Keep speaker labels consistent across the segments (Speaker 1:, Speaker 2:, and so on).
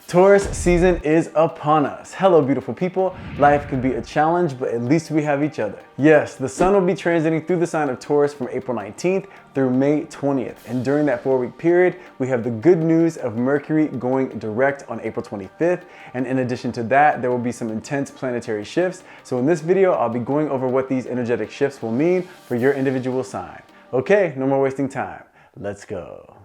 Speaker 1: Taurus season is upon us. Hello, beautiful people. Life can be a challenge, but at least we have each other. Yes, the sun will be transiting through the sign of Taurus from April 19th through May 20th. And during that 4-week period, we have the good news of Mercury going direct on April 25th. And in addition to that, there will be some intense planetary shifts. So in this video, I'll be going over what these energetic shifts will mean for your individual sign. Okay, no more wasting time. Let's go.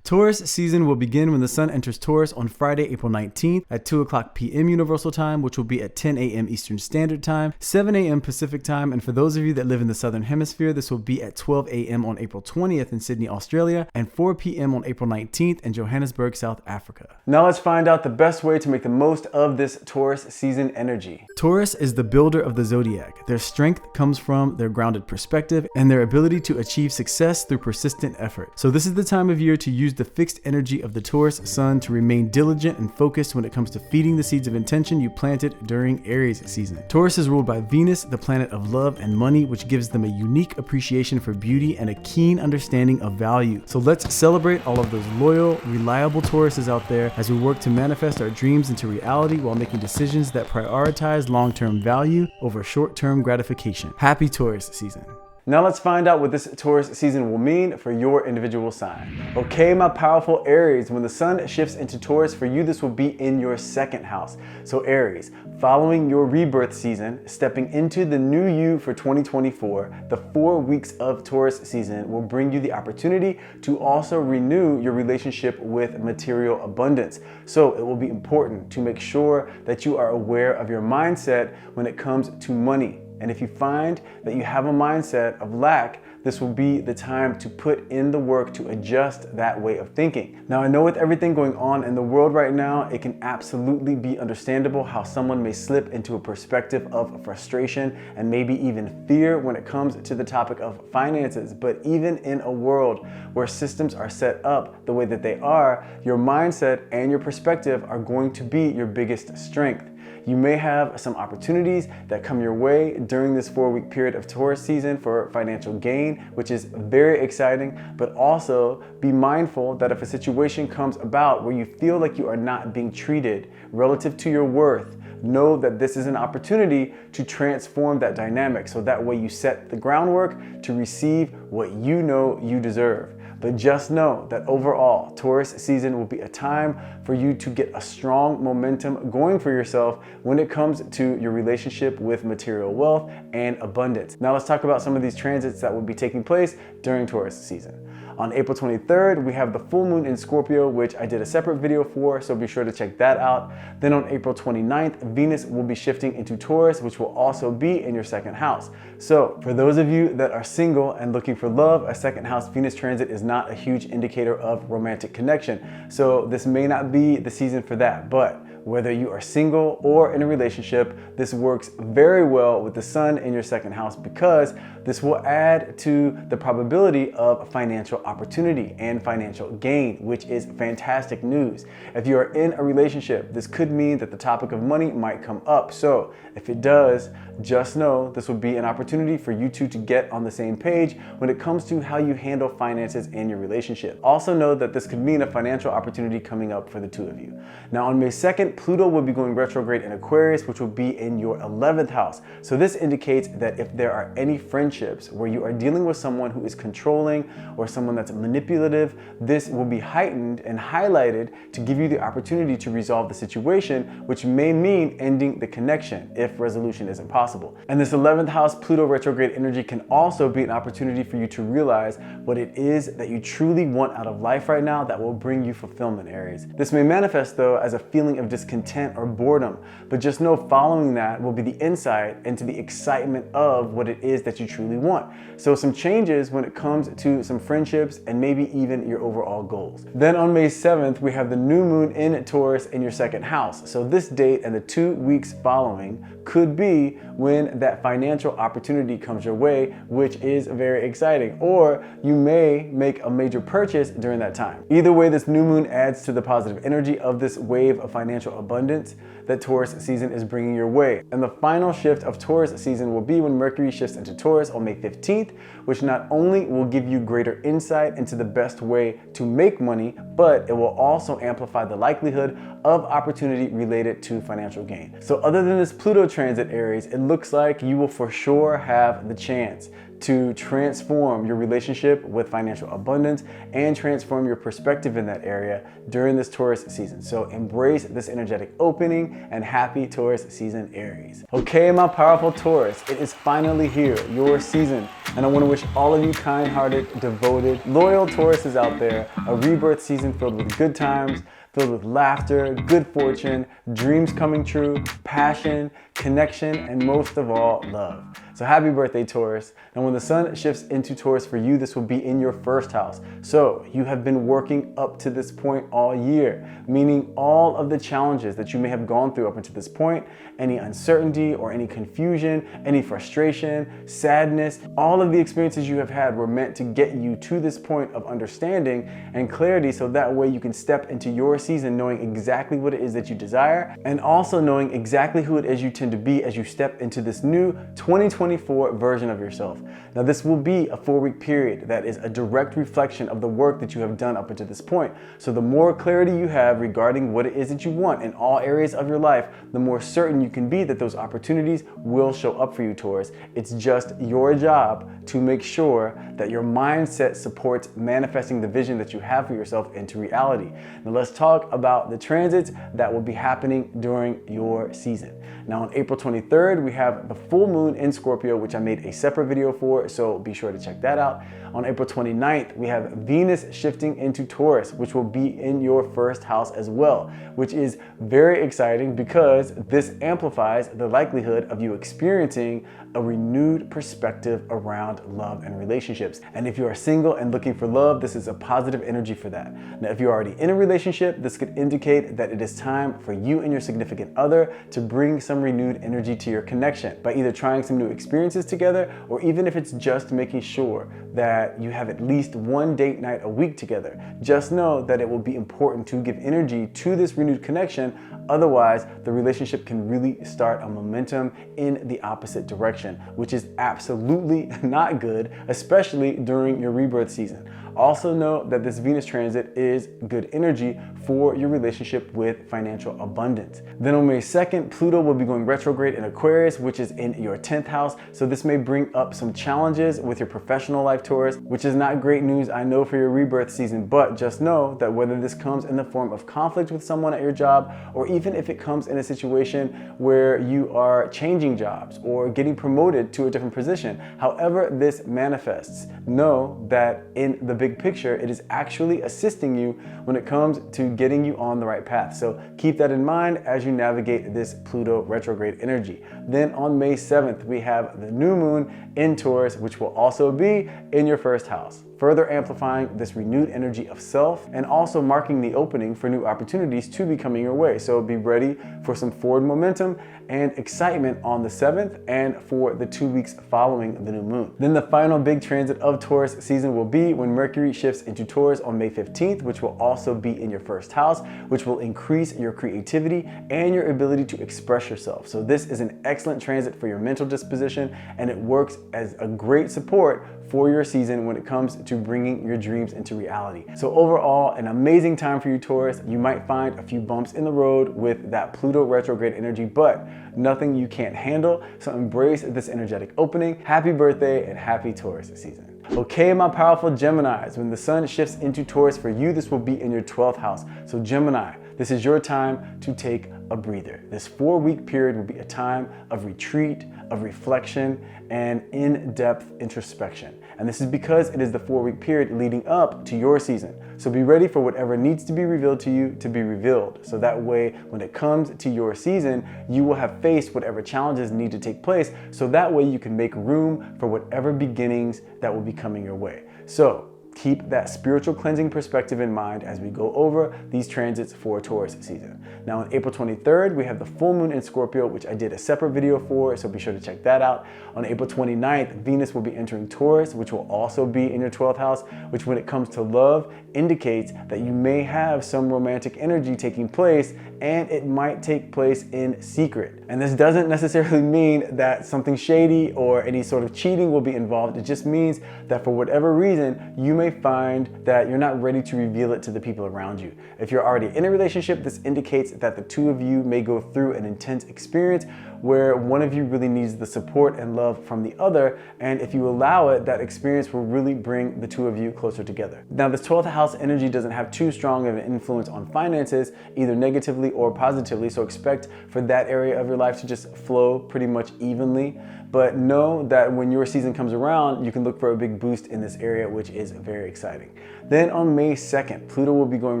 Speaker 1: Taurus season will begin when the sun enters Taurus on Friday, April 19th at 2:00 p.m. Universal Time, which will be at 10 a.m. Eastern Standard Time, 7 a.m. Pacific Time, and for those of you that live in the Southern Hemisphere, this will be at 12 a.m. on April 20th in Sydney, Australia, and 4 p.m. on April 19th in Johannesburg, South Africa. Now let's find out the best way to make the most of this Taurus season energy. Taurus is the builder of the Zodiac. Their strength comes from their grounded perspective and their ability to achieve success through persistent effort. So this is the time of year to use the fixed energy of the Taurus sun to remain diligent and focused when it comes to feeding the seeds of intention you planted during Aries season. Taurus is ruled by Venus, the planet of love and money, which gives them a unique appreciation for beauty and a keen understanding of value. So let's celebrate all of those loyal, reliable Tauruses out there as we work to manifest our dreams into reality while making decisions that prioritize long-term value over short-term gratification. Happy Taurus season. Now let's find out what this Taurus season will mean for your individual sign. Okay, my powerful Aries, when the sun shifts into Taurus, for you this will be in your second house. So Aries, following your rebirth season, stepping into the new you for 2024, the 4 weeks of Taurus season will bring you the opportunity to also renew your relationship with material abundance. So it will be important to make sure that you are aware of your mindset when it comes to money. And if you find that you have a mindset of lack, this will be the time to put in the work to adjust that way of thinking. Now, I know with everything going on in the world right now, it can absolutely be understandable how someone may slip into a perspective of frustration and maybe even fear when it comes to the topic of finances. But even in a world where systems are set up the way that they are, your mindset and your perspective are going to be your biggest strength. You may have some opportunities that come your way during this 4-week period of Taurus season for financial gain, which is very exciting, but also be mindful that if a situation comes about where you feel like you are not being treated relative to your worth, know that this is an opportunity to transform that dynamic so that way you set the groundwork to receive what you know you deserve. But just know that overall, Taurus season will be a time for you to get a strong momentum going for yourself when it comes to your relationship with material wealth and abundance. Now let's talk about some of these transits that will be taking place during Taurus season. On April 23rd, we have the full moon in Scorpio, which I did a separate video for, so be sure to check that out. Then on April 29th, Venus will be shifting into Taurus, which will also be in your second house. So for those of you that are single and looking for love, a second house Venus transit is not a huge indicator of romantic connection. So this may not be the season for that, but whether you are single or in a relationship, this works very well with the sun in your second house because this will add to the probability of financial opportunity and financial gain, which is fantastic news. If you are in a relationship, this could mean that the topic of money might come up. So if it does, just know this will be an opportunity for you two to get on the same page when it comes to how you handle finances in your relationship. Also know that this could mean a financial opportunity coming up for the two of you. Now on May 2nd, Pluto will be going retrograde in Aquarius, which will be in your 11th house. So this indicates that if there are any friendships where you are dealing with someone who is controlling or someone that's manipulative, this will be heightened and highlighted to give you the opportunity to resolve the situation, which may mean ending the connection if resolution isn't possible. And this 11th house Pluto retrograde energy can also be an opportunity for you to realize what it is that you truly want out of life right now that will bring you fulfillment, Aries. This may manifest though as a feeling of discontent or boredom, but just know following that will be the insight into the excitement of what it is that you truly want. So some changes when it comes to some friendships and maybe even your overall goals. Then on May 7th, we have the new moon in Taurus in your second house. So this date and the 2 weeks following could be when that financial opportunity comes your way, which is very exciting. Or you may make a major purchase during that time. Either way, this new moon adds to the positive energy of this wave of financial financial abundance that Taurus season is bringing your way. And the final shift of Taurus season will be when Mercury shifts into Taurus on May 15th, which not only will give you greater insight into the best way to make money, but it will also amplify the likelihood of opportunity related to financial gain. So other than this Pluto transit, Aries, it looks like you will for sure have the chance to transform your relationship with financial abundance and transform your perspective in that area during this Taurus season. So embrace this energetic opening and happy Taurus season, Aries. Okay, my powerful Taurus, it is finally here, your season. And I want to wish all of you kind-hearted, devoted, loyal Tauruses out there a rebirth season filled with good times, filled with laughter, good fortune, dreams coming true, passion, connection, and most of all, love. So happy birthday, Taurus. And when the sun shifts into Taurus for you, this will be in your first house. So you have been working up to this point all year, meaning all of the challenges that you may have gone through up until this point, any uncertainty or any confusion, any frustration, sadness, all of the experiences you have had were meant to get you to this point of understanding and clarity, so that way you can step into your season knowing exactly what it is that you desire, and also knowing exactly who it is you tend to be as you step into this new 2024 version of yourself. Now, this will be a 4-week period that is a direct reflection of the work that you have done up until this point. So the more clarity you have regarding what it is that you want in all areas of your life, the more certain you can be that those opportunities will show up for you, Taurus. It's just your job to make sure that your mindset supports manifesting the vision that you have for yourself into reality. Now, let's talk about the transits that will be happening during your season. Now, on April 23rd, we have the full moon in Scorpio, which I made a separate video for, so be sure to check that out. On April 29th, we have Venus shifting into Taurus, which will be in your first house as well, which is very exciting because this amplifies the likelihood of you experiencing a renewed perspective around love and relationships. And if you are single and looking for love, this is a positive energy for that. Now, if you're already in a relationship, this could indicate that it is time for you and your significant other to bring some renewed energy to your connection by either trying some new experiences together, or even if it's just making sure that you have at least one date night a week together. Just know that it will be important to give energy to this renewed connection. Otherwise, the relationship can really start a momentum in the opposite direction, which is absolutely not good, especially during your rebirth season. Also know that this Venus transit is good energy for your relationship with financial abundance. Then on May 2nd, Pluto will be going retrograde in Aquarius, which is in your 10th house. So this may bring up some challenges with your professional life, Taurus, which is not great news, I know, for your rebirth season, but just know that whether this comes in the form of conflict with someone at your job, or even if it comes in a situation where you are changing jobs or getting promoted to a different position, however this manifests, know that in the big picture, it is actually assisting you when it comes to getting you on the right path. So keep that in mind as you navigate this Pluto retrograde energy. Then on May 7th, we have the new moon in Taurus, which will also be in your first house, further amplifying this renewed energy of self and also marking the opening for new opportunities to be coming your way. So be ready for some forward momentum and excitement on the 7th and for the 2 weeks following the new moon. Then the final big transit of Taurus season will be when Mercury shifts into Taurus on May 15th, which will also be in your first house, which will increase your creativity and your ability to express yourself. So this is an excellent transit for your mental disposition, and it works as a great support for your season when it comes to bringing your dreams into reality. So overall, an amazing time for you, Taurus. You might find a few bumps in the road with that Pluto retrograde energy, but nothing you can't handle. So embrace this energetic opening. Happy birthday and happy Taurus season. Okay, my powerful Geminis, when the sun shifts into Taurus for you, this will be in your 12th house. So Gemini, this is your time to take a breather. This 4-week period will be a time of retreat, of reflection, and in-depth introspection. And this is because it is the 4-week period leading up to your season. So be ready for whatever needs to be revealed to you to be revealed. So that way, when it comes to your season, you will have faced whatever challenges need to take place. So that way you can make room for whatever beginnings that will be coming your way. So Keep that spiritual cleansing perspective in mind as we go over these transits for Taurus season. Now on April 23rd, we have the full moon in Scorpio, which I did a separate video for, so be sure to check that out. On April 29th, Venus will be entering Taurus, which will also be in your 12th house, which when it comes to love, indicates that you may have some romantic energy taking place, and it might take place in secret. And this doesn't necessarily mean that something shady or any sort of cheating will be involved. It just means that for whatever reason, you may find that you're not ready to reveal it to the people around you. If you're already in a relationship, this indicates that the two of you may go through an intense experience where one of you really needs the support and love from the other, and if you allow it, that experience will really bring the two of you closer together. Now, this 12th house energy doesn't have too strong of an influence on finances, either negatively or positively, so expect for that area of your life to just flow pretty much evenly. But know that when your season comes around, you can look for a big boost in this area, which is very exciting. Then on May 2nd, Pluto will be going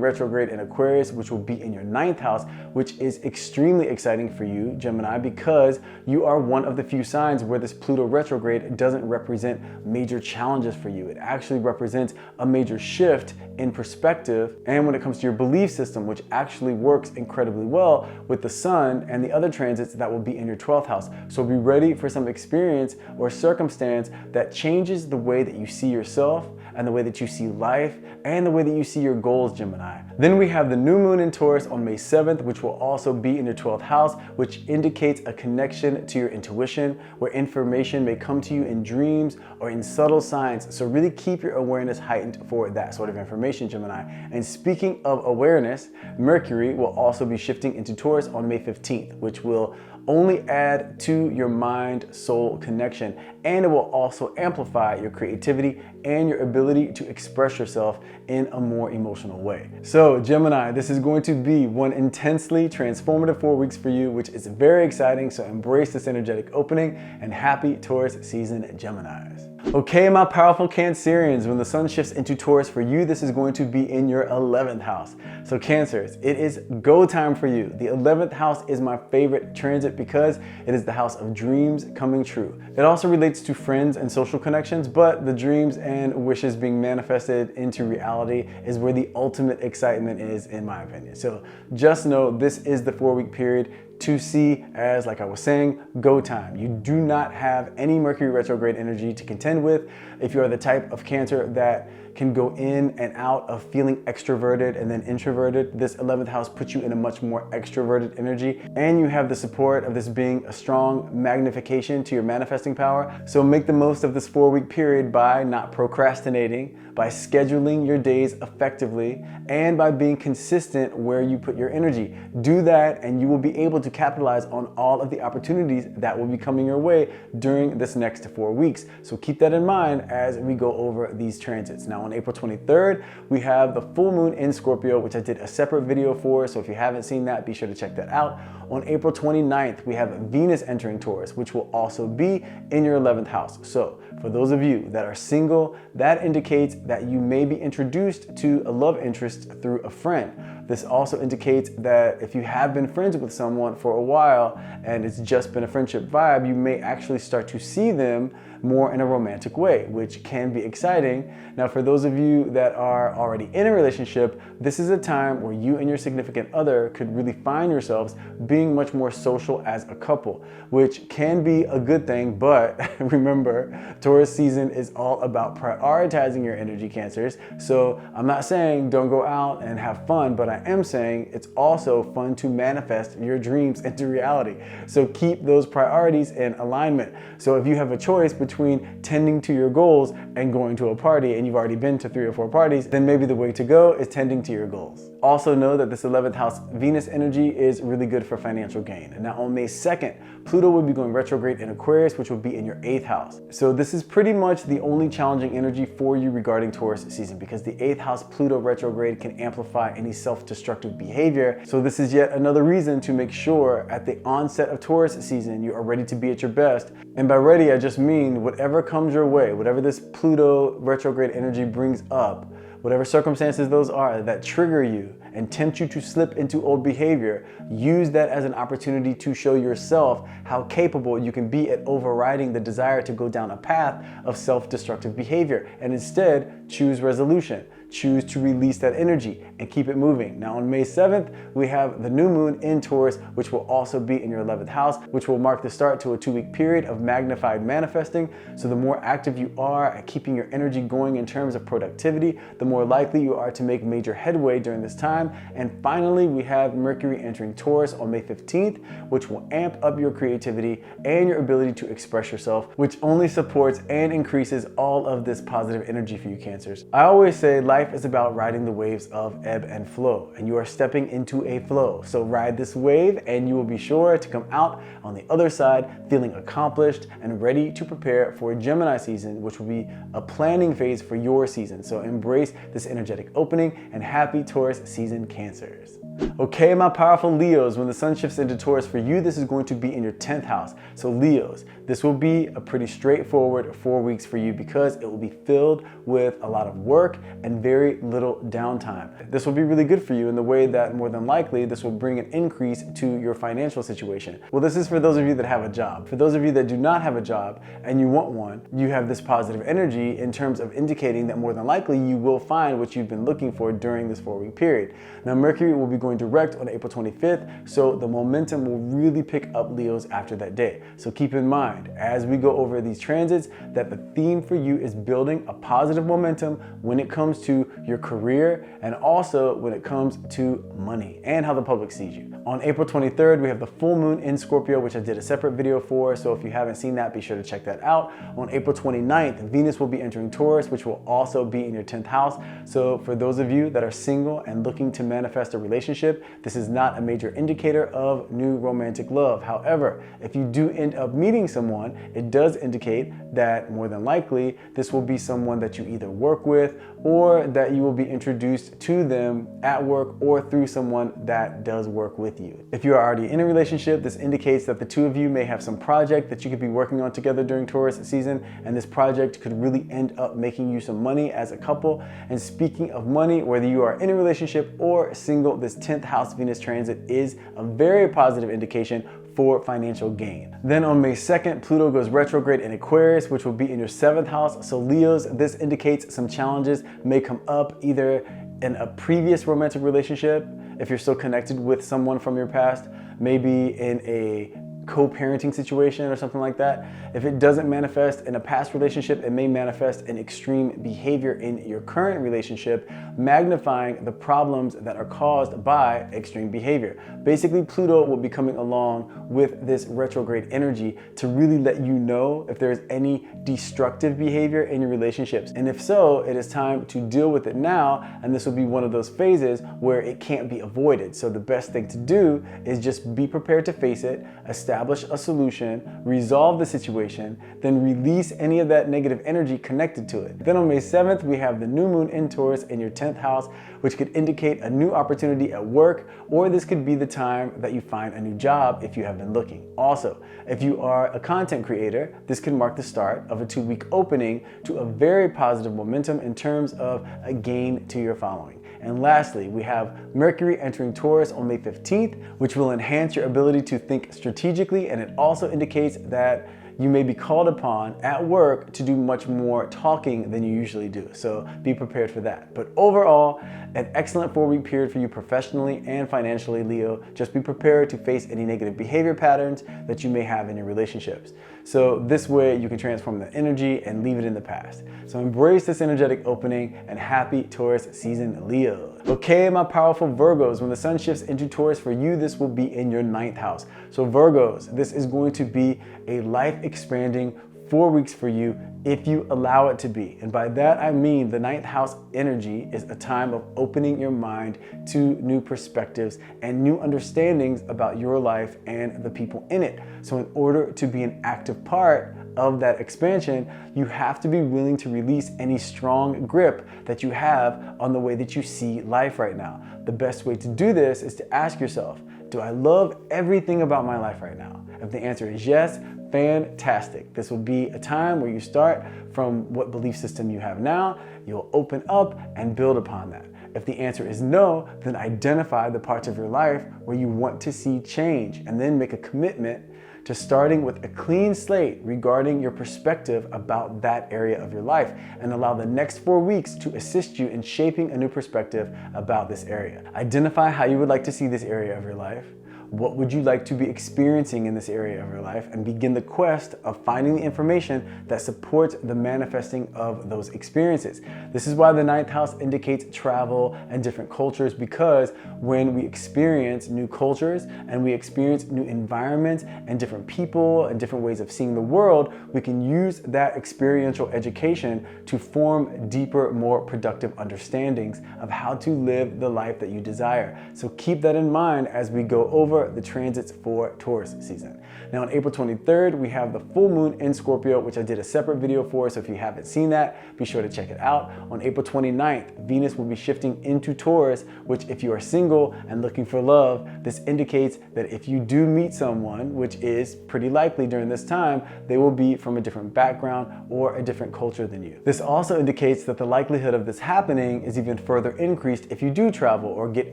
Speaker 1: retrograde in Aquarius, which will be in your 9th house, which is extremely exciting for you, Gemini, because you are one of the few signs where this Pluto retrograde doesn't represent major challenges for you. It actually represents a major shift in perspective, and when it comes to your belief system, which actually works incredibly well with the sun and the other transits that will be in your 12th house. So be ready for some experience or circumstance that changes the way that you see yourself and the way that you see life and the way that you see your goals, Gemini. Then we have the new moon in Taurus on May 7th, which will also be in your 12th house, which indicates a connection to your intuition, where information may come to you in dreams or in subtle signs. So really keep your awareness heightened for that sort of information, Gemini. And speaking of awareness, Mercury will also be shifting into Taurus on May 15th, which will only add to your mind-soul connection, and it will also amplify your creativity and your ability to express yourself in a more emotional way. So Gemini, this is going to be one intensely transformative 4 weeks for you, which is very exciting, so embrace this energetic opening, and happy Taurus season, Geminis. Okay, my powerful Cancerians, when the sun shifts into Taurus for you, this is going to be in your 11th house. So Cancers, it is go time for you. The 11th house is my favorite transit because it is the house of dreams coming true. It also relates to friends and social connections, but the dreams and wishes being manifested into reality is where the ultimate excitement is, in my opinion. So just know this is the 4-week period to see as, like I was saying, go time. You do not have any Mercury retrograde energy to contend with. If you are the type of Cancer that can go in and out of feeling extroverted and then introverted, this 11th house puts you in a much more extroverted energy, and you have the support of this being a strong magnification to your manifesting power. So make the most of this 4-week period by not procrastinating, by scheduling your days effectively, and by being consistent where you put your energy. Do that and you will be able to capitalize on all of the opportunities that will be coming your way during this next 4 weeks. So keep that in mind as we go over these transits. Now on April 23rd, we have the full moon in Scorpio, which I did a separate video for, so if you haven't seen that, be sure to check that out. On April 29th, we have Venus entering Taurus, which will also be in your 11th house. So for those of you that are single, that indicates that you may be introduced to a love interest through a friend. This also indicates that if you have been friends with someone for a while and it's just been a friendship vibe, you may actually start to see them more in a romantic way, which can be exciting. Now, for those of you that are already in a relationship, this is a time where you and your significant other could really find yourselves being much more social as a couple, which can be a good thing. But remember, Taurus season is all about prioritizing your energy, Cancers. So I'm not saying don't go out and have fun, but I am saying it's also fun to manifest your dreams into reality. So keep those priorities in alignment. So if you have a choice between tending to your goals and going to a party, and you've already been to 3 or 4 parties, then maybe the way to go is tending to your goals. Also know that this 11th house Venus energy is really good for financial gain. And now on May 2nd, Pluto will be going retrograde in Aquarius, which will be in your 8th house. So this is pretty much the only challenging energy for you regarding Taurus season, because the 8th house Pluto retrograde can amplify any self-destructive behavior. So this is yet another reason to make sure at the onset of Taurus season, you are ready to be at your best. And by ready, I just mean whatever comes your way, whatever this Pluto retrograde energy brings up, whatever circumstances those are that trigger you and tempt you to slip into old behavior, use that as an opportunity to show yourself how capable you can be at overriding the desire to go down a path of self-destructive behavior, and instead choose resolution. Choose to release that energy and keep it moving. Now on May 7th, we have the new moon in Taurus, which will also be in your 11th house, which will mark the start to a 2-week period of magnified manifesting. So the more active you are at keeping your energy going in terms of productivity, the more likely you are to make major headway during this time. And finally, we have Mercury entering Taurus on May 15th, which will amp up your creativity and your ability to express yourself, which only supports and increases all of this positive energy for you Cancers. I always say life is about riding the waves of ebb and flow, and you are stepping into a flow. So ride this wave and you will be sure to come out on the other side feeling accomplished and ready to prepare for Gemini season, which will be a planning phase for your season. So embrace this energetic opening and happy Taurus season, Cancers. Okay, my powerful Leos, when the sun shifts into Taurus for you, this is going to be in your 10th house. So Leos, this will be a pretty straightforward 4 weeks for you because it will be filled with a lot of work and very little downtime. This will be really good for you in the way that more than likely this will bring an increase to your financial situation. Well, this is for those of you that have a job. For those of you that do not have a job and you want one, you have this positive energy in terms of indicating that more than likely you will find what you've been looking for during this 4-week period. Now, Mercury will be going direct on April 25th, so the momentum will really pick up Leos after that day. So keep in mind, as we go over these transits, that the theme for you is building a positive momentum when it comes to your career and also when it comes to money and how the public sees you. On April 23rd, we have the full moon in Scorpio, which I did a separate video for, so if you haven't seen that, be sure to check that out. On April 29th, Venus will be entering Taurus, which will also be in your 10th house. So for those of you that are single and looking to manifest a relationship, this is not a major indicator of new romantic love. However, if you do end up meeting someone, it does indicate that more than likely this will be someone that you either work with or that you will be introduced to them at work or through someone that does work with you. If you are already in a relationship, this indicates that the two of you may have some project that you could be working on together during Taurus season, and this project could really end up making you some money as a couple. And speaking of money, whether you are in a relationship or single, this 10th house Venus transit is a very positive indication for financial gain. Then on May 2nd, Pluto goes retrograde in Aquarius, which will be in your 7th house. So Leos, this indicates some challenges may come up either in a previous romantic relationship, if you're still connected with someone from your past, maybe in a co-parenting situation or something like that. If it doesn't manifest in a past relationship, it may manifest in extreme behavior in your current relationship, magnifying the problems that are caused by extreme behavior. Basically, Pluto will be coming along with this retrograde energy to really let you know if there's any destructive behavior in your relationships. And if so, it is time to deal with it now, and this will be one of those phases where it can't be avoided. So the best thing to do is just be prepared to face it, establish a solution, resolve the situation, then release any of that negative energy connected to it. Then on May 7th, we have the new moon in Taurus in your 10th house, which could indicate a new opportunity at work, or this could be the time that you find a new job if you have been looking. Also, if you are a content creator, this could mark the start of a 2-week opening to a very positive momentum in terms of a gain to your following. And lastly, we have Mercury entering Taurus on May 15th, which will enhance your ability to think strategically, and it also indicates that you may be called upon at work to do much more talking than you usually do. So be prepared for that. But overall, an excellent 4-week period for you professionally and financially, Leo. Just be prepared to face any negative behavior patterns that you may have in your relationships. So this way you can transform the energy and leave it in the past. So embrace this energetic opening and happy Taurus season, Leo. Okay, my powerful Virgos, when the sun shifts into Taurus for you, this will be in your 9th house. So Virgos, this is going to be a life-expanding 4 weeks for you if you allow it to be. And by that, I mean the 9th house energy is a time of opening your mind to new perspectives and new understandings about your life and the people in it. So in order to be an active part of that expansion, you have to be willing to release any strong grip that you have on the way that you see life right now. The best way to do this is to ask yourself, do I love everything about my life right now? If the answer is yes, fantastic. This will be a time where you start from what belief system you have now, you'll open up and build upon that. If the answer is no, then identify the parts of your life where you want to see change, and then make a commitment to starting with a clean slate regarding your perspective about that area of your life, and allow the next 4 weeks to assist you in shaping a new perspective about this area. Identify how you would like to see this area of your life. What would you like to be experiencing in this area of your life, and begin the quest of finding the information that supports the manifesting of those experiences. This is why the 9th house indicates travel and different cultures, because when we experience new cultures and we experience new environments and different people and different ways of seeing the world, we can use that experiential education to form deeper, more productive understandings of how to live the life that you desire. So keep that in mind as we go over the transits for Taurus season. Now on April 23rd, we have the full moon in Scorpio, which I did a separate video for, so if you haven't seen that, be sure to check it out. On April 29th, Venus will be shifting into Taurus, which if you are single and looking for love, this indicates that if you do meet someone, which is pretty likely during this time, they will be from a different background or a different culture than you. This also indicates that the likelihood of this happening is even further increased if you do travel or get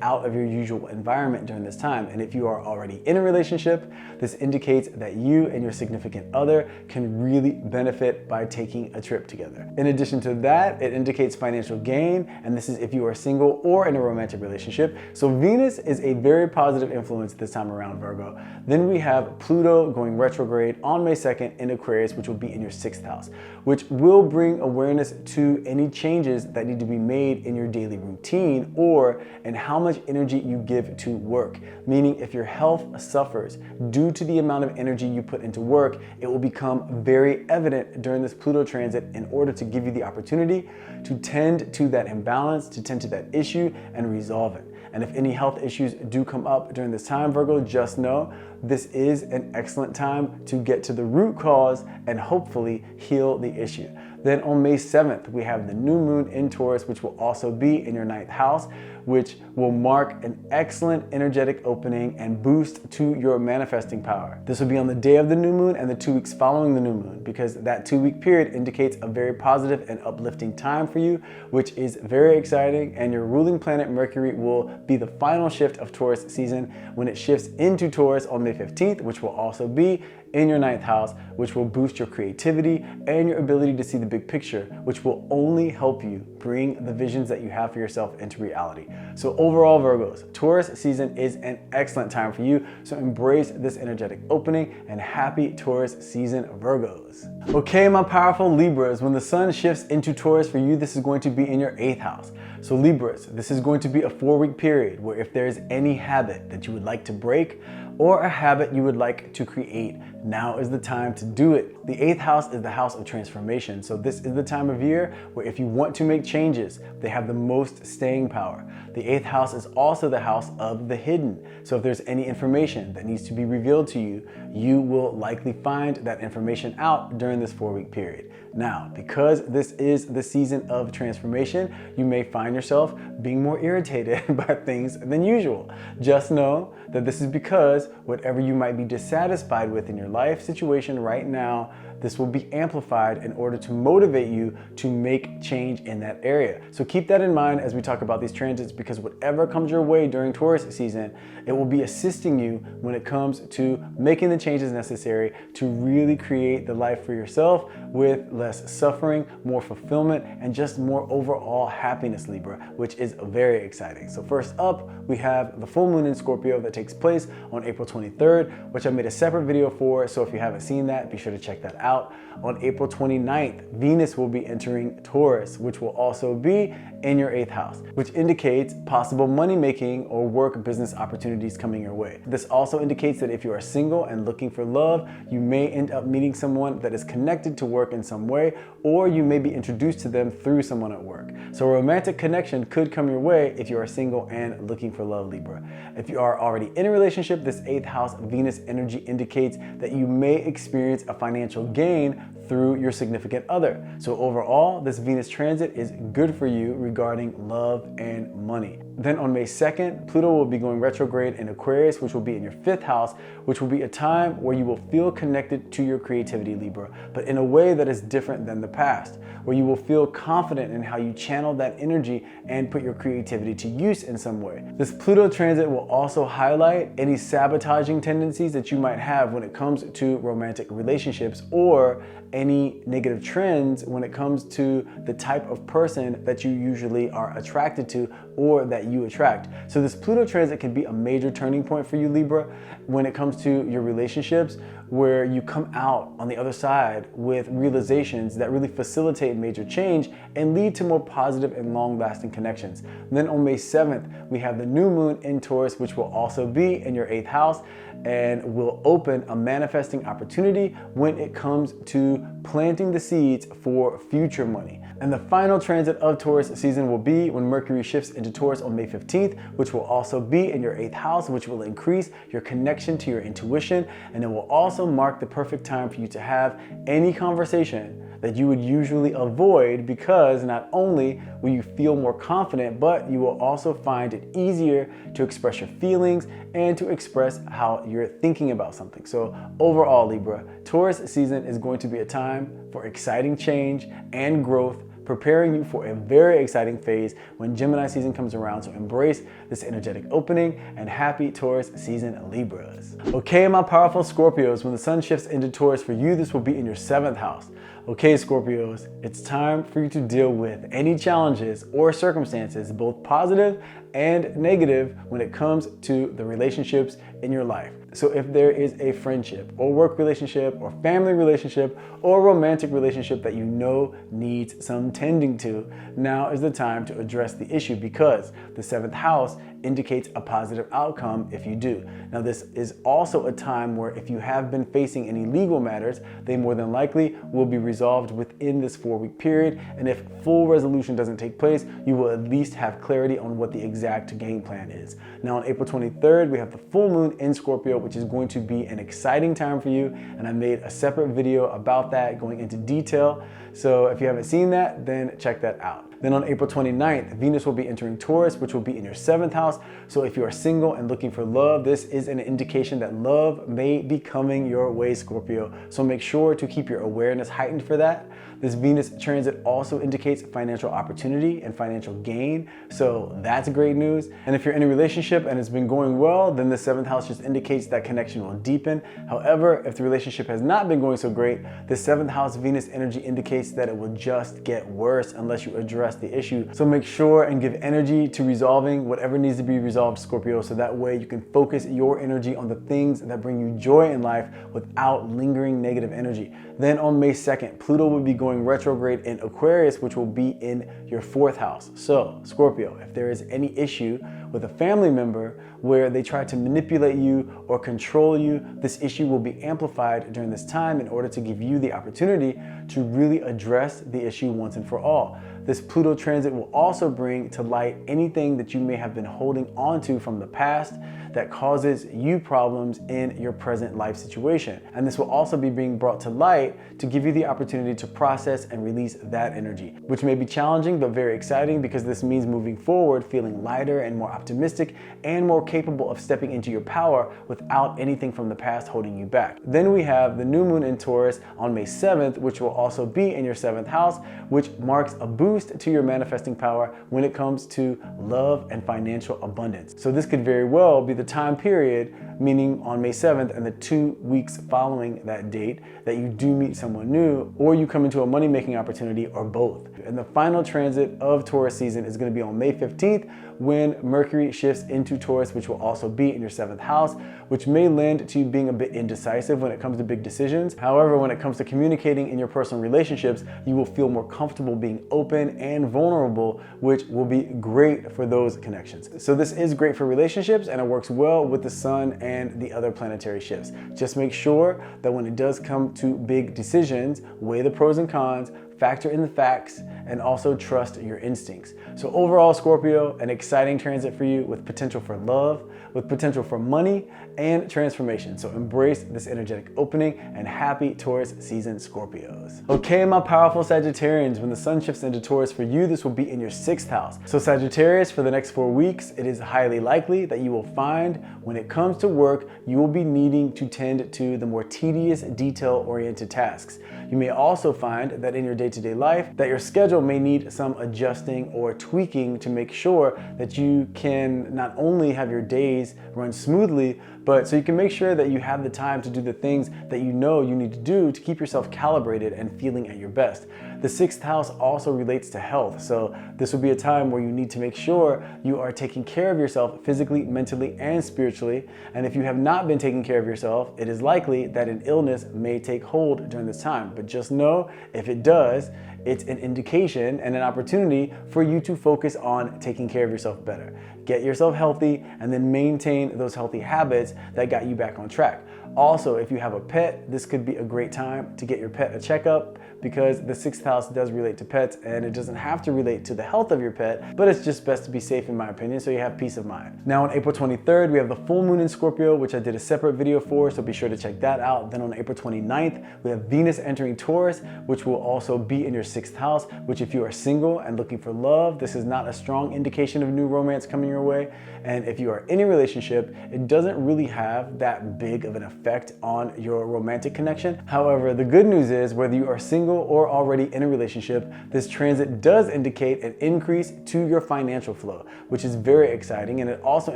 Speaker 1: out of your usual environment during this time. And if you are already in a relationship, this indicates that you and your significant other can really benefit by taking a trip together. In addition to that, it indicates financial gain, and this is if you are single or in a romantic relationship. So Venus is a very positive influence this time around, Virgo. Then we have Pluto going retrograde on May 2nd in Aquarius, which will be in your 6th house, which will bring awareness to any changes that need to be made in your daily routine or in how much energy you give to work. Meaning if your health suffers due to the amount of energy you put into work, it will become very evident during this Pluto transit in order to give you the opportunity to tend to that imbalance, to tend to that issue and resolve it. And if any health issues do come up during this time, Virgo, just know this is an excellent time to get to the root cause and hopefully heal the issue. Then on May 7th, we have the new moon in Taurus, which will also be in your 9th house, which will mark an excellent energetic opening and boost to your manifesting power. This will be on the day of the new moon and the 2 weeks following the new moon, because that 2-week period indicates a very positive and uplifting time for you, which is very exciting. And your ruling planet Mercury will be the final shift of Taurus season when it shifts into Taurus on May 15th, which will also be in your 9th house, which will boost your creativity and your ability to see the big picture, which will only help you bring the visions that you have for yourself into reality. So overall, Virgos, Taurus season is an excellent time for you. So embrace this energetic opening, and happy Taurus season, Virgos. Okay, my powerful Libras, when the sun shifts into Taurus for you, this is going to be in your 8th house. So Libras, this is going to be a 4-week period where if there's any habit that you would like to break or a habit you would like to create, now is the time to do it. The 8th house is the house of transformation. So this is the time of year where if you want to make changes, they have the most staying power. The 8th house is also the house of the hidden. So if there's any information that needs to be revealed to you, you will likely find that information out during this 4-week period. Now, because this is the season of transformation, you may find yourself being more irritated by things than usual. Just know that this is because whatever you might be dissatisfied with in your life situation right now, this will be amplified in order to motivate you to make change in that area. So keep that in mind as we talk about these transits, because whatever comes your way during Taurus season, it will be assisting you when it comes to making the changes necessary to really create the life for yourself with less suffering, more fulfillment, and just more overall happiness, Libra, which is very exciting. So first up, we have the full moon in Scorpio that takes place on April 23rd, which I made a separate video for. So if you haven't seen that, be sure to check that out. On April 29th, Venus will be entering Taurus, which will also be in your 8th house, which indicates possible money making or work business opportunities coming your way. This also indicates that if you are single and looking for love, you may end up meeting someone that is connected to work in some way, or you may be introduced to them through someone at work. So a romantic connection could come your way if you are single and looking for love, Libra. If you are already in a relationship, this 8th house Venus energy indicates that you may experience a financial gain through your significant other. So overall, this Venus transit is good for you regarding love and money. Then on May 2nd, Pluto will be going retrograde in Aquarius, which will be in your 5th house, which will be a time where you will feel connected to your creativity, Libra, but in a way that is different than the past, where you will feel confident in how you channel that energy and put your creativity to use in some way. This Pluto transit will also highlight any sabotaging tendencies that you might have when it comes to romantic relationships, or any negative trends when it comes to the type of person that you usually are attracted to or that you attract. So this Pluto transit can be a major turning point for you, Libra, when it comes to your relationships, where you come out on the other side with realizations that really facilitate major change and lead to more positive and long-lasting connections. And then on May 7th, we have the new moon in Taurus, which will also be in your 8th house and will open a manifesting opportunity when it comes to planting the seeds for future money. And the final transit of Taurus season will be when Mercury shifts into Taurus on May 15th, which will also be in your 8th house, which will increase your connection to your intuition, and it will also mark the perfect time for you to have any conversation that you would usually avoid, because not only will you feel more confident, but you will also find it easier to express your feelings and to express how you're thinking about something. So overall, Libra, Taurus season is going to be a time for exciting change and growth, preparing you for a very exciting phase when Gemini season comes around. So embrace this energetic opening, and happy Taurus season, Libras. Okay, my powerful Scorpios, when the sun shifts into Taurus for you, this will be in your 7th house. Okay, Scorpios, it's time for you to deal with any challenges or circumstances, both positive and negative, when it comes to the relationships in your life. So if there is a friendship or work relationship or family relationship or romantic relationship that you know needs some tending to, now is the time to address the issue, because the 7th house indicates a positive outcome if you do. Now, this is also a time where if you have been facing any legal matters, they more than likely will be resolved within this 4-week period. And if full resolution doesn't take place, you will at least have clarity on what the exact game plan is. Now, on April 23rd, we have the full moon in Scorpio, which is going to be an exciting time for you. And I made a separate video about that, going into detail. So if you haven't seen that, then check that out. Then on April 29th, Venus will be entering Taurus, which will be in your 7th house. So if you are single and looking for love, this is an indication that love may be coming your way, Scorpio. So make sure to keep your awareness heightened for that. This Venus transit also indicates financial opportunity and financial gain. So that's great news. And if you're in a relationship and it's been going well, then the 7th house just indicates that connection will deepen. However, if the relationship has not been going so great, the 7th house Venus energy indicates that it will just get worse unless you address the issue. So make sure and give energy to resolving whatever needs to be resolved, Scorpio, so that way you can focus your energy on the things that bring you joy in life without lingering negative energy. Then on May 2nd, Pluto will be going retrograde in Aquarius, which will be in your 4th house. So Scorpio, if there is any issue with a family member where they try to manipulate you or control you, this issue will be amplified during this time in order to give you the opportunity to really address the issue once and for all. This Pluto transit will also bring to light anything that you may have been holding onto from the past that causes you problems in your present life situation. And this will also be being brought to light to give you the opportunity to process and release that energy, which may be challenging but very exciting, because this means moving forward feeling lighter and more optimistic and more capable of stepping into your power without anything from the past holding you back. Then we have the new moon in Taurus on May 7th, which will also be in your 7th house, which marks a boost to your manifesting power when it comes to love and financial abundance. So this could very well be the time period, meaning on May 7th and the 2 weeks following that date, that you do meet someone new or you come into a money-making opportunity, or both. And the final transit of Taurus season is going to be on May 15th, when Mercury shifts into Taurus, which will also be in your 7th house, which may lend to you being a bit indecisive when it comes to big decisions. However, when it comes to communicating in your personal relationships, you will feel more comfortable being open and vulnerable, which will be great for those connections. So this is great for relationships, and it works well with the sun and the other planetary shifts. Just make sure that when it does come to big decisions, weigh the pros and cons, factor in the facts, and also trust your instincts. So overall, Scorpio, an exciting transit for you with potential for love, with potential for money and transformation. So embrace this energetic opening and happy Taurus season, Scorpios. Okay, my powerful Sagittarians, when the sun shifts into Taurus for you, this will be in your 6th house. So Sagittarius, for the next 4 weeks, it is highly likely that you will find when it comes to work, you will be needing to tend to the more tedious, detail-oriented tasks. You may also find that in your day-to-day life that your schedule may need some adjusting or tweaking to make sure that you can not only have your days run smoothly, but so you can make sure that you have the time to do the things that you know you need to do to keep yourself calibrated and feeling at your best. The 6th house also relates to health, so this will be a time where you need to make sure you are taking care of yourself physically, mentally, and spiritually. And if you have not been taking care of yourself, it is likely that an illness may take hold during this time. But just know, if it does, it's an indication and an opportunity for you to focus on taking care of yourself better. Get yourself healthy and then maintain those healthy habits that got you back on track. Also, if you have a pet, this could be a great time to get your pet a checkup, because the 6th house does relate to pets, and it doesn't have to relate to the health of your pet, but it's just best to be safe in my opinion, so you have peace of mind. Now on April 23rd, we have the full moon in Scorpio, which I did a separate video for, so be sure to check that out. Then on April 29th, we have Venus entering Taurus, which will also be in your 6th house, which if you are single and looking for love, this is not a strong indication of new romance coming your way. And if you are in a relationship, it doesn't really have that big of an effect on your romantic connection. However, the good news is, whether you are single or already in a relationship, this transit does indicate an increase to your financial flow, which is very exciting. And it also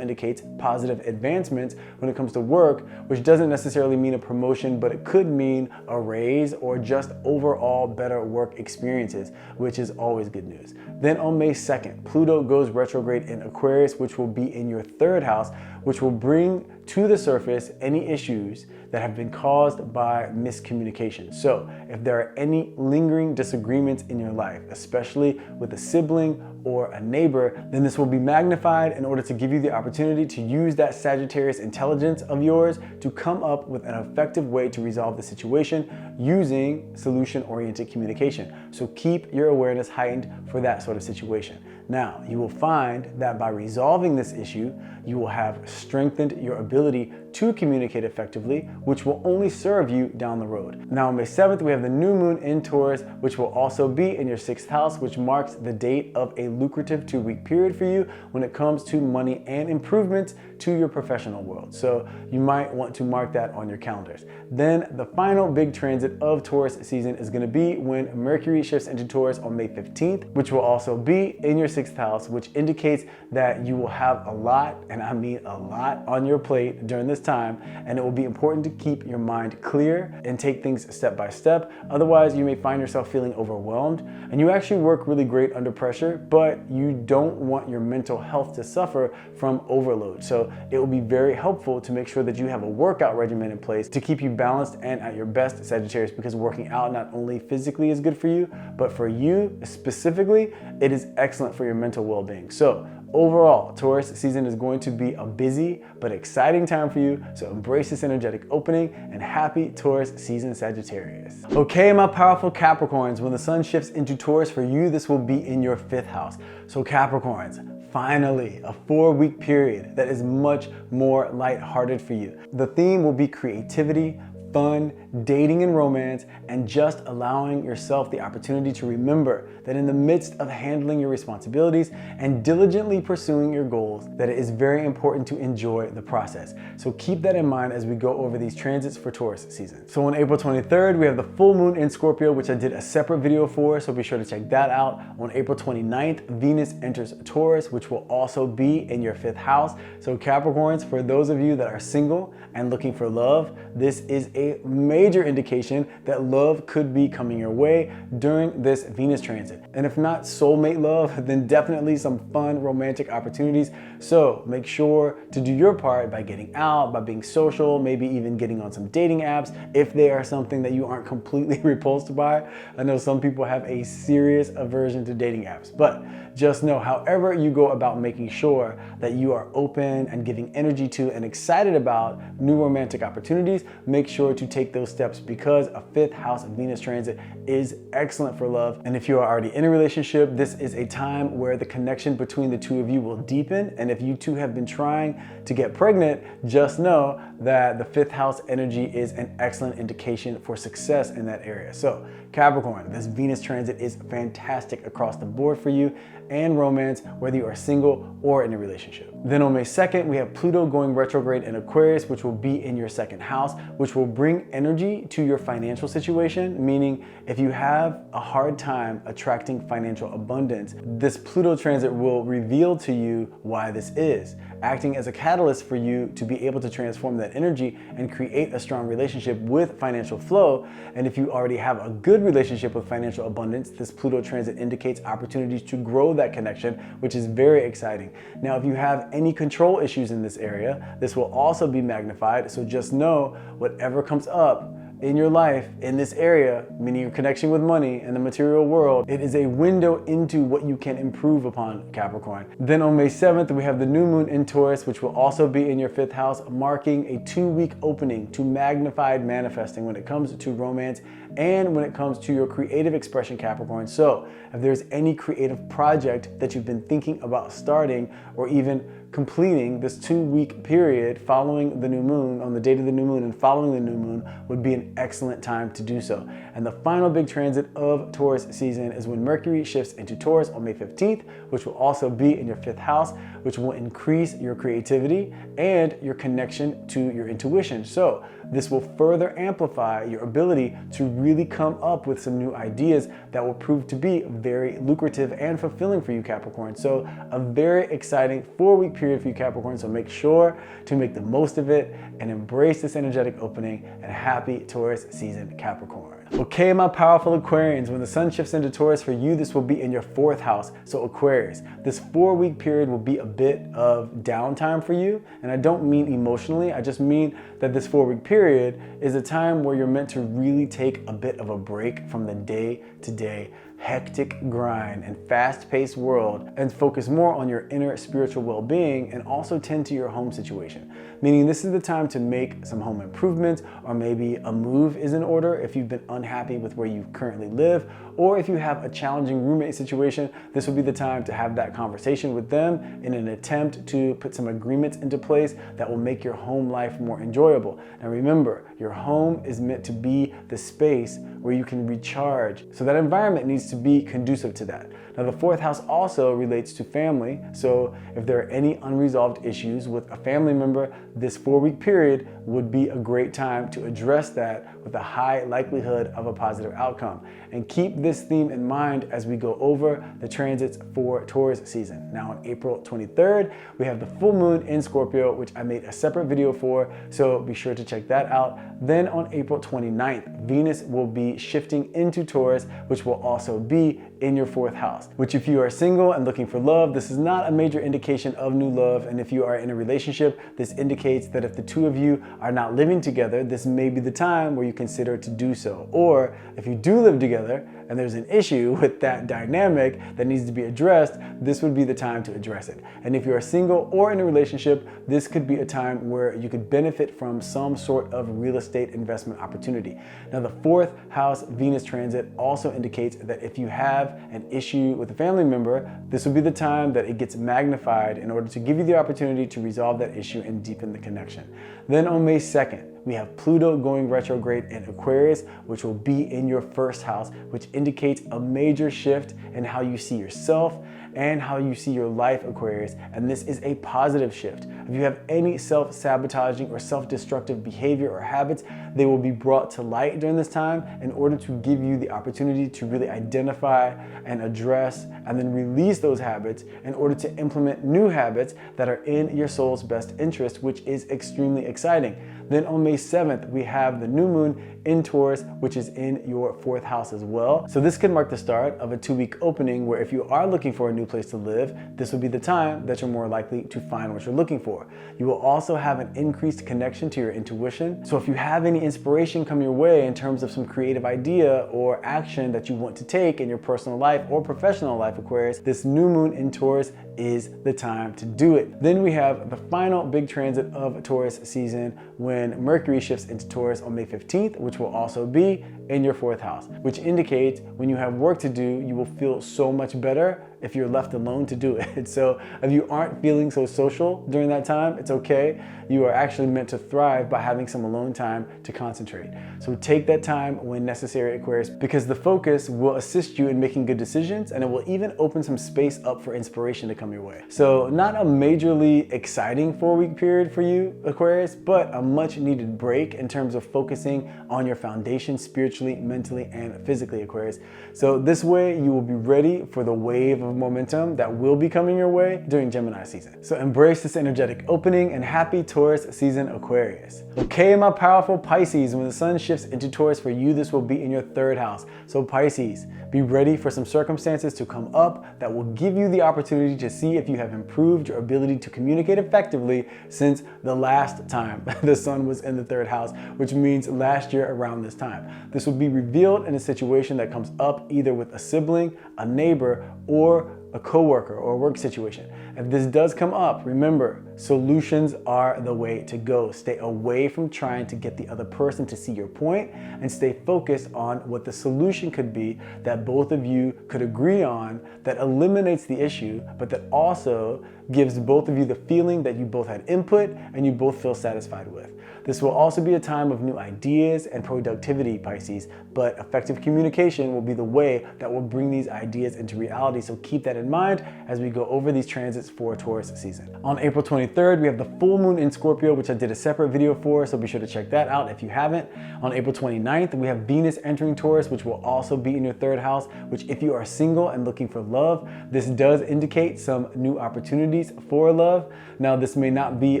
Speaker 1: indicates positive advancements when it comes to work, which doesn't necessarily mean a promotion, but it could mean a raise or just overall better work experiences, which is always good news. Then on May 2nd, Pluto goes retrograde in Aquarius, which will be in your 3rd house, which will bring to the surface any issues that have been caused by miscommunication. So if there are any lingering disagreements in your life, especially with a sibling or a neighbor, then this will be magnified in order to give you the opportunity to use that Sagittarius intelligence of yours to come up with an effective way to resolve the situation using solution-oriented communication. So keep your awareness heightened for that sort of situation. Now, you will find that by resolving this issue, you will have strengthened your ability to communicate effectively, which will only serve you down the road. Now on May 7th, we have the new moon in Taurus, which will also be in your 6th house, which marks the date of a lucrative 2-week period for you when it comes to money and improvements to your professional world. So you might want to mark that on your calendars. Then the final big transit of Taurus season is going to be when Mercury shifts into Taurus on May 15th, which will also be in your 6th house, which indicates that you will have a lot, and I mean a lot, on your plate during this time, and it will be important to keep your mind clear and take things step by step. Otherwise, you may find yourself feeling overwhelmed, and you actually work really great under pressure, but you don't want your mental health to suffer from overload. So it will be very helpful to make sure that you have a workout regimen in place to keep you balanced and at your best, Sagittarius, because working out not only physically is good for you, but for you specifically, it is excellent for your mental well-being. So overall, Taurus season is going to be a busy but exciting time for you, so embrace this energetic opening and happy Taurus season, Sagittarius. Okay, my powerful Capricorns, when the sun shifts into Taurus for you, this will be in your 5th house. So Capricorns, finally, a 4-week period that is much more lighthearted for you. The theme will be creativity, fun, dating and romance, and just allowing yourself the opportunity to remember that in the midst of handling your responsibilities and diligently pursuing your goals, that it is very important to enjoy the process. So keep that in mind as we go over these transits for Taurus season. So on April 23rd, we have the full moon in Scorpio, which I did a separate video for, so be sure to check that out. On April 29th, Venus enters Taurus, which will also be in your 5th house. So Capricorns, for those of you that are single and looking for love, this is a major indication that love could be coming your way during this Venus transit. And if not soulmate love, then definitely some fun romantic opportunities. So make sure to do your part by getting out, by being social, maybe even getting on some dating apps if they are something that you aren't completely repulsed by. I know some people have a serious aversion to dating apps, but just know, however you go about making sure that you are open and giving energy to and excited about new romantic opportunities, make sure sure to take those steps because a 5th house Venus transit is excellent for love. And if you are already in a relationship, this is a time where the connection between the two of you will deepen. And if you two have been trying to get pregnant, just know that the 5th house energy is an excellent indication for success in that area. So Capricorn, this Venus transit is fantastic across the board for you and romance, whether you are single or in a relationship. Then on May 2nd, we have Pluto going retrograde in Aquarius, which will be in your 2nd house, which will bring energy to your financial situation, meaning if you have a hard time attracting financial abundance, this Pluto transit will reveal to you why this is, acting as a catalyst for you to be able to transform that energy and create a strong relationship with financial flow. And if you already have a good relationship with financial abundance, this Pluto transit indicates opportunities to grow that connection, which is very exciting. Now, if you have any control issues in this area, this will also be magnified. So just know whatever comes up in your life in this area, meaning your connection with money and the material world, it is a window into what you can improve upon, Capricorn. Then on May 7th, we have the new moon in Taurus, which will also be in your 5th house, marking a 2-week opening to magnified manifesting when it comes to romance and when it comes to your creative expression, Capricorn. So if there's any creative project that you've been thinking about starting or even completing, this 2-week period following the new moon, on the date of the new moon and following the new moon, would be an excellent time to do so. And the final big transit of Taurus season is when Mercury shifts into Taurus on May 15th, which will also be in your 5th house, which will increase your creativity and your connection to your intuition. So this will further amplify your ability to really come up with some new ideas that will prove to be very lucrative and fulfilling for you, Capricorn. So a very exciting 4-week period for you, Capricorn. So make sure to make the most of it and embrace this energetic opening, and happy Taurus season, Capricorn. Okay, my powerful Aquarians, when the sun shifts into Taurus for you, this will be in your 4th house. So Aquarius, this 4-week period will be a bit of downtime for you. And I don't mean emotionally, I just mean that this 4-week period is a time where you're meant to really take a bit of a break from the day-to-day hectic grind and fast-paced world and focus more on your inner spiritual well-being, and also tend to your home situation. Meaning this is the time to make some home improvements, or maybe a move is in order if you've been unhappy with where you currently live, or if you have a challenging roommate situation, this will be the time to have that conversation with them in an attempt to put some agreements into place that will make your home life more enjoyable. Now remember, your home is meant to be the space where you can recharge. So that environment needs to be conducive to that. Now the 4th house also relates to family. So if there are any unresolved issues with a family member, this 4-week period would be a great time to address that with a high likelihood of a positive outcome. And keep this theme in mind as we go over the transits for Taurus season. Now on April 23rd, we have the full moon in Scorpio, which I made a separate video for, so be sure to check that out. Then on April 29th, Venus will be shifting into Taurus, which will also be in your 4th house, which if you are single and looking for love, this is not a major indication of new love. And if you are in a relationship, this indicates that if the two of you are not living together, this may be the time where you consider to do so. Or if you do live together and there's an issue with that dynamic that needs to be addressed, this would be the time to address it. And if you are single or in a relationship, this could be a time where you could benefit from some sort of real estate investment opportunity. Now the 4th house Venus transit also indicates that if you have an issue with a family member, this will be the time that it gets magnified in order to give you the opportunity to resolve that issue and deepen the connection. Then on May 2nd, we have Pluto going retrograde in Aquarius, which will be in your 1st house, which indicates a major shift in how you see yourself and how you see your life, Aquarius. And this is a positive shift. If you have any self-sabotaging or self-destructive behavior or habits, they will be brought to light during this time in order to give you the opportunity to really identify and address and then release those habits in order to implement new habits that are in your soul's best interest, which is extremely exciting. Then on May 7th, we have the new moon in Taurus, which is in your 4th house as well. So this could mark the start of a 2-week opening where if you are looking for a new place to live, this will be the time that you're more likely to find what you're looking for. You will also have an increased connection to your intuition. So if you have any inspiration come your way in terms of some creative idea or action that you want to take in your personal life or professional life, Aquarius, this new moon in Taurus is the time to do it. Then we have the final big transit of Taurus season when Mercury Mercury shifts into Taurus on May 15th, which will also be in your 4th house, which indicates when you have work to do, you will feel so much better if you're left alone to do it. So if you aren't feeling so social during that time, it's okay. You are actually meant to thrive by having some alone time to concentrate. So take that time when necessary, Aquarius, because the focus will assist you in making good decisions, and it will even open some space up for inspiration to come your way. So not a majorly exciting 4-week period for you, Aquarius, but a much needed break in terms of focusing on your foundation spiritually, mentally, and physically, Aquarius. So this way you will be ready for the wave of momentum that will be coming your way during Gemini season. So embrace this energetic opening and happy Taurus season, Aquarius. Okay, my powerful Pisces, when the sun shifts into Taurus for you, this will be in your 3rd house. So Pisces, be ready for some circumstances to come up that will give you the opportunity to see if you have improved your ability to communicate effectively since the last time the sun was in the 3rd house, which means last year around this time. This will be revealed in a situation that comes up either with a sibling, a neighbor, or a coworker or a work situation. If this does come up, remember, solutions are the way to go. Stay away from trying to get the other person to see your point and stay focused on what the solution could be that both of you could agree on, that eliminates the issue, but that also gives both of you the feeling that you both had input and you both feel satisfied with. This will also be a time of new ideas and productivity, Pisces, but effective communication will be the way that will bring these ideas into reality. So keep that in mind as we go over these transits for Taurus season. On April 23rd, we have the full moon in Scorpio, which I did a separate video for, so be sure to check that out if you haven't. On April 29th, we have Venus entering Taurus, which will also be in your 3rd house, which if you are single and looking for love, this does indicate some new opportunities for love. Now, this may not be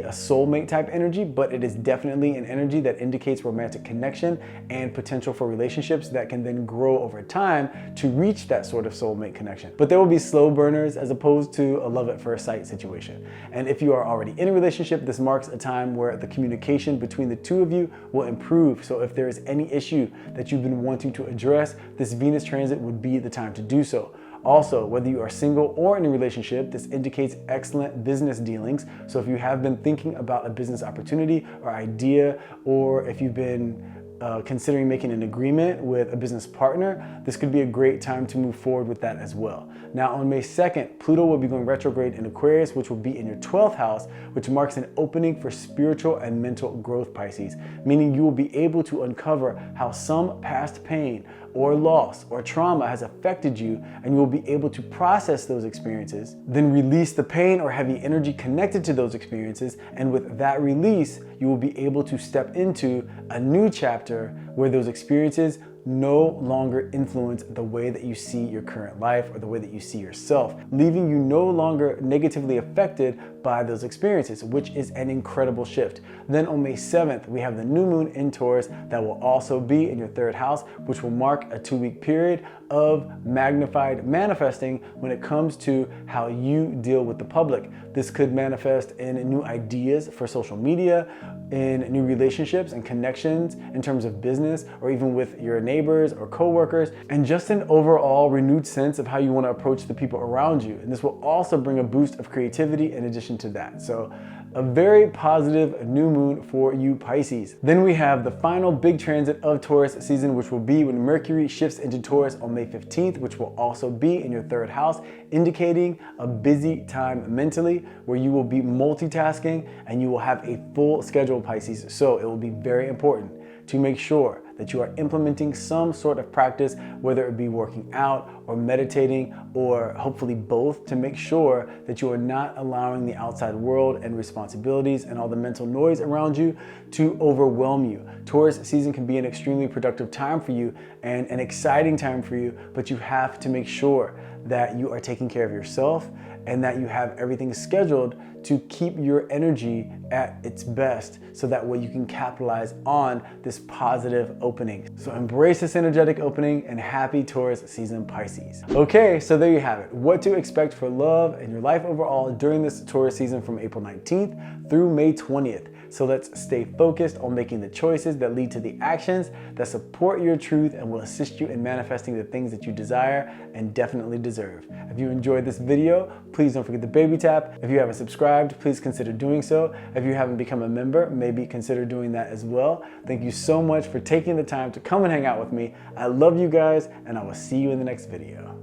Speaker 1: a soulmate type energy, but it is definitely an energy that indicates romantic connection and potential for relationships that can then grow over time to reach that sort of soulmate connection. But there will be slow burners as opposed to a love at first sight situation. And if you are already in a relationship, this marks a time where the communication between the two of you will improve. So if there is any issue that you've been wanting to address, this Venus transit would be the time to do so. Also, whether you are single or in a relationship, this indicates excellent business dealings. So if you have been thinking about a business opportunity or idea, or if you've been considering making an agreement with a business partner, this could be a great time to move forward with that as well. Now on May 2nd, Pluto will be going retrograde in Aquarius, which will be in your 12th house, which marks an opening for spiritual and mental growth, Pisces, meaning you will be able to uncover how some past pain or loss or trauma has affected you, and you will be able to process those experiences, then release the pain or heavy energy connected to those experiences, and with that release, you will be able to step into a new chapter where those experiences no longer influence the way that you see your current life or the way that you see yourself, leaving you no longer negatively affected by those experiences, which is an incredible shift. Then on May 7th, we have the new moon in Taurus that will also be in your 3rd house, which will mark a 2-week period of magnified manifesting when it comes to how you deal with the public. This could manifest in new ideas for social media, in new relationships and connections in terms of business, or even with your neighbors or coworkers, and just an overall renewed sense of how you want to approach the people around you. And this will also bring a boost of creativity in addition to that. So a very positive new moon for you, Pisces. Then we have the final big transit of Taurus season, which will be when Mercury shifts into Taurus on May 15th, which will also be in your 3rd house, indicating a busy time mentally where you will be multitasking and you will have a full schedule, Pisces. So it will be very important to make sure that you are implementing some sort of practice, whether it be working out or meditating, or hopefully both, to make sure that you are not allowing the outside world and responsibilities and all the mental noise around you to overwhelm you. Taurus season can be an extremely productive time for you and an exciting time for you, but you have to make sure that you are taking care of yourself and that you have everything scheduled to keep your energy at its best, so that way you can capitalize on this positive opening. So embrace this energetic opening and happy Taurus season, Pisces. Okay, so there you have it. What to expect for love and your life overall during this Taurus season from April 19th through May 20th. So let's stay focused on making the choices that lead to the actions that support your truth and will assist you in manifesting the things that you desire and definitely deserve. If you enjoyed this video, please don't forget the baby tap. If you haven't subscribed, please consider doing so. If you haven't become a member, maybe consider doing that as well. Thank you so much for taking the time to come and hang out with me. I love you guys, and I will see you in the next video.